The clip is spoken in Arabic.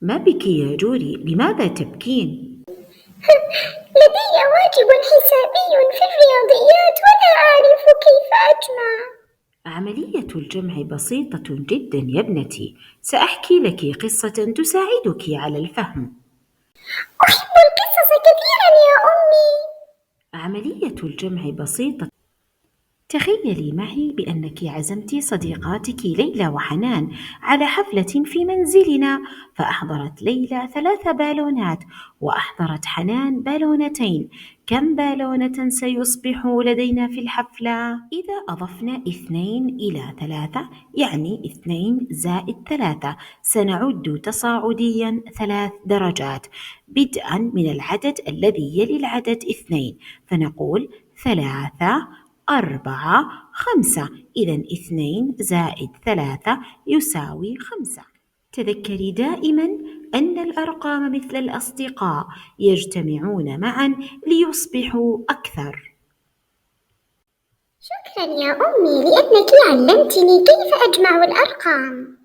ما بك يا جوري؟ لماذا تبكين؟ لدي واجب حسابي في الرياضيات ولا أعرف كيف أجمع. عملية الجمع بسيطة جدا يا ابنتي، سأحكي لك قصة تساعدك على الفهم. أحب القصص كثيرا يا أمي. عملية الجمع بسيطة. تخيلي معي بأنك عزمت صديقاتك ليلى وحنان على حفلة في منزلنا، فأحضرت ليلى 3 بالونات وأحضرت حنان بالونتين. كم بالونة سيصبح لدينا في الحفلة؟ إذا أضفنا 2 إلى 3 يعني 2 زائد 3، سنعد تصاعديا 3 درجات بدءا من العدد الذي يلي العدد 2، فنقول 3 4 5. إذا 2 زائد 3 يساوي 5. تذكري دائما أن الأرقام مثل الأصدقاء يجتمعون معا ليصبحوا أكثر. شكرا يا أمي لأنك علمتني كيف أجمع الأرقام.